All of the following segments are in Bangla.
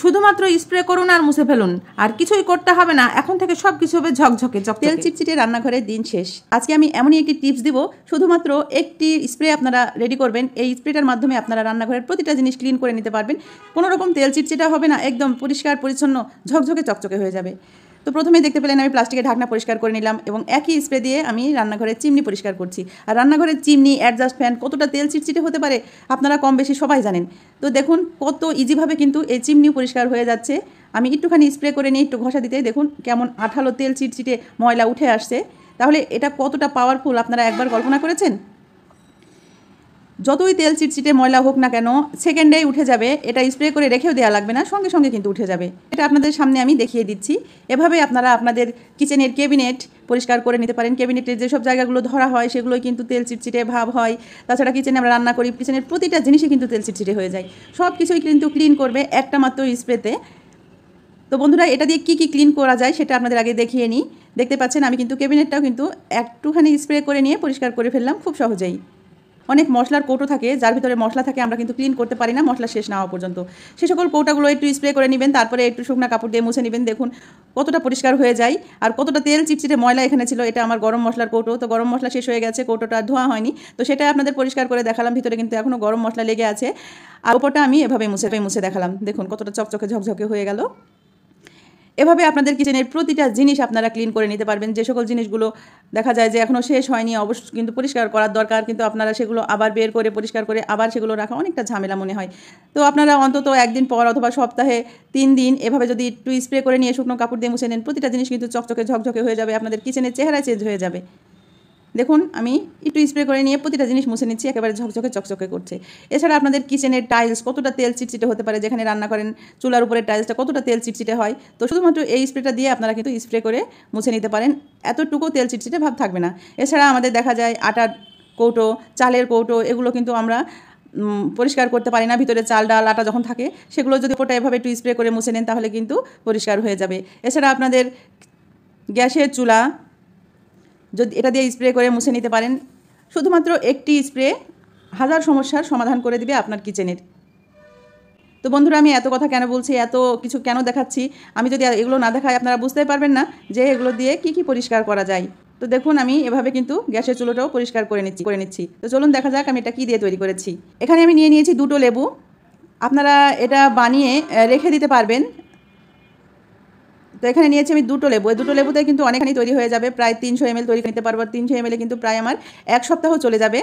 শুধুমাত্র স্প্রে করুন আর মুছে ফেলুন, আর কিছুই করতে হবে না। এখন থেকে সব কিছু হবে ঝকঝকে চকচকে। তেল চিটচিটে রান্নাঘরের দিন শেষ। আজকে আমি এমনই একটি টিপস দিব, শুধুমাত্র একটি স্প্রে আপনারা রেডি করবেন। এই স্প্রেটার মাধ্যমে আপনারা রান্নাঘরের প্রতিটা জিনিস ক্লিন করে নিতে পারবেন। কোনো রকম তেল চিটচিটা হবে না, একদম পরিষ্কার পরিচ্ছন্ন ঝকঝকে চকচকে হয়ে যাবে। তো প্রথমেই দেখতে পেলেন আমি প্লাস্টিকের ঢাকনা পরিষ্কার করে নিলাম এবং একই স্প্রে দিয়ে আমি রান্নাঘরের চিমনি পরিষ্কার করছি। আর রান্নাঘরের চিমনি, অ্যাডজাস্ট ফ্যান কতটা তেল চিটচিটে হতে পারে আপনারা কম বেশি সবাই জানেন। তো দেখুন কত ইজিভাবে কিন্তু এই চিমনিও পরিষ্কার হয়ে যাচ্ছে। আমি একটুখানি স্প্রে করে নিয়ে একটু ঘষা দিতে দেখুন কেমন আঠালো তেল চিটচিটে ময়লা উঠে আসছে। তাহলে এটা কতটা পাওয়ারফুল আপনারা একবার কল্পনা করেছেন? যতই তেল চিটচিটে ময়লা হোক না কেন সেকেন্ডেই উঠে যাবে। এটা স্প্রে করে রেখেও দেওয়া লাগবে না, সঙ্গে সঙ্গে কিন্তু উঠে যাবে। এটা আপনাদের সামনে আমি দেখিয়ে দিচ্ছি। এভাবে আপনারা আপনাদের কিচেনের ক্যাবিনেট পরিষ্কার করে নিতে পারেন। ক্যাবিনেটের যেসব জায়গাগুলো ধরা হয় সেগুলোই কিন্তু তেল চিটচিটে ভাব হয়। তাছাড়া কিচেনে আমরা রান্না করি, কিচেনের প্রতিটা জিনিসই কিন্তু তেল চিটচিটে হয়ে যায়। সব কিছুই কিন্তু ক্লিন করবে একটা মাত্র স্প্রেতে। তো বন্ধুরা, এটা দিয়ে কী কী ক্লিন করা যায় সেটা আপনাদের আগে দেখিয়ে নিই। দেখতে পাচ্ছেন আমি কিন্তু ক্যাবিনেটটাও কিন্তু একটুখানি স্প্রে করে নিয়ে পরিষ্কার করে ফেললাম খুব সহজেই। অনেক মশলার কৌটো থাকে, যার ভিতরে মশলা থাকে আমরা কিন্তু ক্লিন করতে পারি না মশলা শেষ না হওয়া পর্যন্ত। সে সকল কৌটাগুলো একটু স্প্রে করে নেবেন, তারপরে একটু শুকনা কাপড় দিয়ে মুছে নেবেন। দেখুন কতটা পরিষ্কার হয়ে যায় আর কতটা তেল চিটচিটে ময়লা এখানে ছিল। এটা আমার গরম মশলার কৌটো, তো গরম মশলা শেষ হয়ে গেছে, কৌটোটা ধোয়া হয়নি, তো সেটা আপনাদের পরিষ্কার করে দেখালাম। ভিতরে কিন্তু এখনও গরম মশলা লেগে আছে, আর ওপরটা আমি এভাবে মুছে দেখালাম। দেখুন কতটা চকচকে ঝকঝকে হয়ে গেল। এভাবে আপনাদের কিচেনের প্রতিটা জিনিস আপনারা ক্লিন করে নিতে পারবেন। যে সকল জিনিসগুলো দেখা যায় যে এখনও শেষ হয়নি, অবশ্যই কিন্তু পরিষ্কার করার দরকার, কিন্তু আপনারা সেগুলো আবার বের করে পরিষ্কার করে আবার সেগুলো রাখা অনেকটা ঝামেলা মনে হয়। তো আপনারা অন্তত একদিন পর অথবা সপ্তাহে 3 দিন এভাবে যদি একটু স্প্রে করে নিয়ে শুকনো কাপড় দিয়ে মুছে নেন, প্রতিটা জিনিস কিন্তু চকচকে ঝকঝকে হয়ে যাবে, আপনাদের কিচেনের চেহারা চেঞ্জ হয়ে যাবে। দেখুন আমি একটু স্প্রে করে নিয়ে প্রতিটা জিনিস মুছে নিচ্ছি, একেবারে ঝকঝকে চকচকে করছে। এছাড়া আপনাদের কিচেনের টাইলস কতটা তেল চিটচিটে হতে পারে, যেখানে রান্না করেন চুলার উপরে টাইলসটা কতটা তেল চিটচিটে হয়, তো শুধুমাত্র এই স্প্রেটা দিয়ে আপনারা কিন্তু স্প্রে করে মুছে নিতে পারেন, এতটুকু তেল চিটচিটে ভাব থাকবে না। এছাড়া আমাদের দেখা যায় আটার কৌটো, চালের কৌটো, এগুলো কিন্তু আমরা পরিষ্কার করতে পারি না। ভিতরে চাল ডাল আটা যখন থাকে সেগুলো যদি ওটা এভাবে একটু স্প্রে করে মুছে নেন তাহলে কিন্তু পরিষ্কার হয়ে যাবে। এছাড়া আপনাদের গ্যাসের চুলা যদি এটা দিয়ে স্প্রে করে মুছে নিতে পারেন, শুধুমাত্র একটি স্প্রে হাজার সমস্যার সমাধান করে দিবে আপনার কিচেনের। তো বন্ধুরা, আমি এত কথা কেন বলছি, এত কিছু কেন দেখাচ্ছি, আমি যদি এগুলো না দেখাই আপনারা বুঝতেই পারবেন না যে এগুলো দিয়ে কি কি পরিষ্কার করা যায়। তো দেখুন আমি এভাবে কিন্তু গ্যাসের চুলোটাও পরিষ্কার করে নিচ্ছি। তো চলুন দেখা যাক আমি এটা কী দিয়ে তৈরি করেছি। এখানে আমি নিয়ে নিয়েছি 2টো লেবু। আপনারা এটা বানিয়ে রেখে দিতে পারবেন। তো এখানে নিয়েছি আমি 2টো লেবু। এই 2টো লেবুতে কিন্তু অনেকখানি তৈরি হয়ে যাবে, প্রায় 300 ml তৈরি নিতে পারবো। 300 ml কিন্তু প্রায় আমার 1 সপ্তাহ চলে যাবে।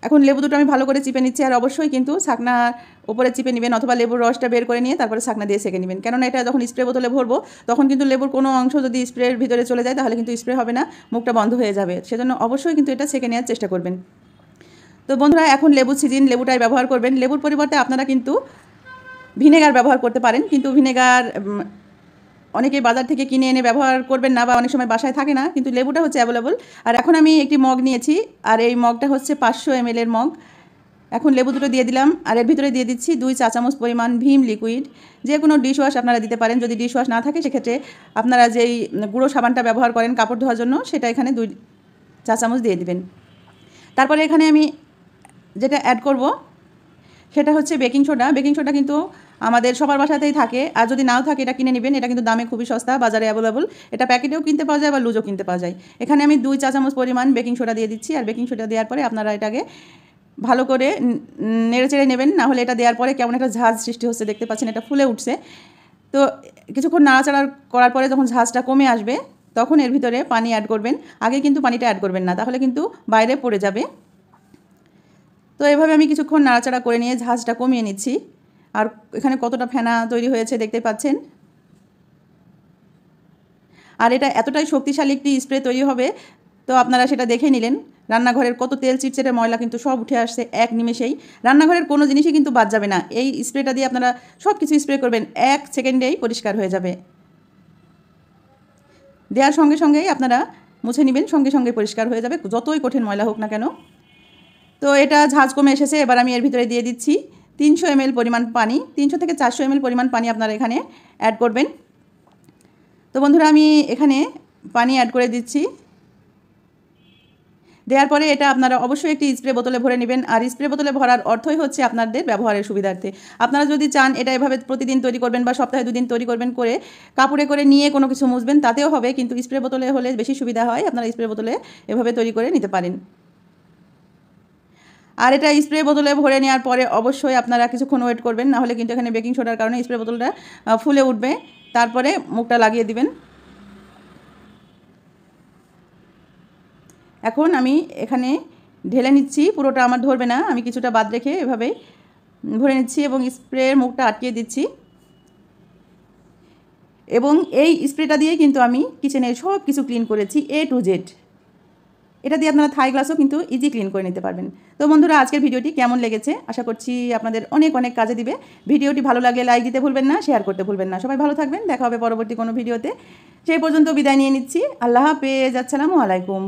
এখন লেবু দুটো আমি ভালো করে চিপে নিচ্ছি, আর অবশ্যই কিন্তু ছাকনা উপরে চিপে নেবেন অথবা লেবুর রসটা বের করে নিয়ে তারপরে ছাকনা দিয়ে সেঁকে নেবেন। কেননা এটা যখন স্প্রে বোতলে ভরবো তখন কিন্তু লেবুর কোনো অংশ যদি স্প্রের ভিতরে চলে যায় তাহলে কিন্তু স্প্রে হবে না, মুখটা বন্ধ হয়ে যাবে। সেজন্য অবশ্যই কিন্তু এটা সেঁকে নেওয়ার চেষ্টা করবেন। তো বন্ধুরা, এখন লেবুর সিজন, লেবুটাই ব্যবহার করবেন। লেবুর পরিবর্তে আপনারা কিন্তু ভিনেগার ব্যবহার করতে পারেন, কিন্তু ভিনেগার অনেকেই বাজার থেকে কিনে এনে ব্যবহার করবেন না, বা অনেক সময় বাসায় থাকে না, কিন্তু লেবুটা হচ্ছে অ্যাভেলেবল। আর এখন আমি একটি মগ নিয়েছি, আর এই মগটা হচ্ছে 500 ml এর মগ। এখন লেবু দুটো দিয়ে দিলাম, আর এর ভিতরে দিয়ে দিচ্ছি 2 চা চামচ পরিমাণ ভীম লিকুইড। যে কোনো ডিশ ওয়াশ আপনারা দিতে পারেন, যদি ডিশ ওয়াশ না থাকে সেক্ষেত্রে আপনারা যেই গুঁড়ো সাবানটা ব্যবহার করেন কাপড় ধোয়ার জন্য সেটা এখানে 2 চা চামচ দিয়ে দিবেন। তারপরে এখানে আমি যেটা অ্যাড করব সেটা হচ্ছে বেকিং সোডা। বেকিং সোডা কিন্তু আমাদের সবার বাসাতেই থাকে, আর যদি নাও থাকে এটা কিনে নেবেন। এটা কিন্তু দামে খুবই সস্তা, বাজারে অ্যাভেলেবল। এটা প্যাকেটেও কিনতে পাওয়া যায় বা লুজও কিনতে পাওয়া যায়। এখানে আমি 2 চা চামচ পরিমাণ বেকিং সোডা দিয়ে দিচ্ছি, আর বেকিং সোডা দেওয়ার পরে আপনারা এটাকে ভালো করে নেড়েচেড়ে নেবেন, না হলে এটা দেওয়ার পরে কেমন একটা ঝাঁজ সৃষ্টি হচ্ছে, দেখতে পাচ্ছেন এটা ফুলে উঠছে। তো কিছুক্ষণ নাড়াচাড়া করার পরে যখন ঝাঁজটা কমে আসবে তখন এর ভিতরে পানি অ্যাড করবেন। আগে কিন্তু পানিটা অ্যাড করবেন না, তাহলে কিন্তু বাইরে পড়ে যাবে। তো এভাবে আমি কিছুক্ষণ নাড়াচাড়া করে নিয়ে ঝাঁজটা কমিয়ে নিচ্ছি। আর এখানে কতটা ফেনা তৈরি হয়েছে দেখতে পাচ্ছেন। আর এটা এতটাই শক্তিশালী একটি স্প্রে তৈরি হবে, তো আপনারা সেটা দেখে নিলেন। রান্নাঘরের কত তেল চিটচিটে ময়লা কিন্তু সব উঠে আসছে এক নিমেষেই। রান্নাঘরের কোনো জিনিসই কিন্তু বাদ যাবে না। এই স্প্রেটা দিয়ে আপনারা সব কিছু স্প্রে করবেন, 1 সেকেন্ডেই পরিষ্কার হয়ে যাবে। দেওয়ার সঙ্গে সঙ্গেই আপনারা মুছে নেবেন, সঙ্গে সঙ্গে পরিষ্কার হয়ে যাবে, যতই কঠিন ময়লা হোক না কেন। তো এটা ঝাঁজ কমে এসেছে। এবার আমি এর ভিতরে দিয়ে দিচ্ছি 300 ml পরিমাণ পানি। 300 থেকে 400 ml পরিমাণ পানি আপনারা এখানে অ্যাড করবেন। তো বন্ধুরা, আমি এখানে পানি অ্যাড করে দিচ্ছি। দেওয়ার পরে এটা আপনারা অবশ্যই একটি স্প্রে বোতলে ভরে নেবেন। আর স্প্রে বোতলে ভরার অর্থই হচ্ছে আপনাদের ব্যবহারের সুবিধার্থে। আপনারা যদি চান এটা এভাবে প্রতিদিন তৈরি করবেন বা সপ্তাহে 2 দিন তৈরি করবেন, করে কাপড়ে করে নিয়ে কোনো কিছু মুছবেন, তাতেও হবে, কিন্তু স্প্রে বোতলে হলে বেশি সুবিধা হয়। আপনারা স্প্রে বোতলে এভাবে তৈরি করে নিতে পারেন। আর এটা স্প্রে বোতলে ভরে নেওয়ার পরে অবশ্যই আপনারা কিছুক্ষণ ওয়েট করবেন, নাহলে কিন্তু এখানে বেকিং সোডার কারণে স্প্রে বোতলটা ফুলে উঠবে। তারপরে মুখটা লাগিয়ে দিবেন। এখন আমি এখানে ঢেলে নিচ্ছি, পুরোটা আমার ধরবে না, আমি কিছুটা বাদ রেখে এভাবে ভরে নিচ্ছি এবং স্প্রের মুখটা আটকিয়ে দিচ্ছি। এবং এই স্প্রেটা দিয়ে কিন্তু আমি কিচেনের সব কিছু ক্লিন করেছি A to Z। এটা দিয়ে আপনারা থাই গ্লাসও কিন্তু ইজি ক্লিন করে নিতে পারবেন। তো বন্ধুরা, আজকের ভিডিওটি কেমন লেগেছে আশা করছি আপনাদের অনেক অনেক কাজে দিবে। ভিডিওটি ভালো লাগলে লাইক দিতে ভুলবেন না, শেয়ার করতে ভুলবেন না। সবাই ভালো থাকবেন, দেখা হবে পরবর্তী কোনো ভিডিওতে। সেই পর্যন্ত বিদায় নিয়ে নিচ্ছি। আল্লাহ হাফেজ, আসসালামু আলাইকুম।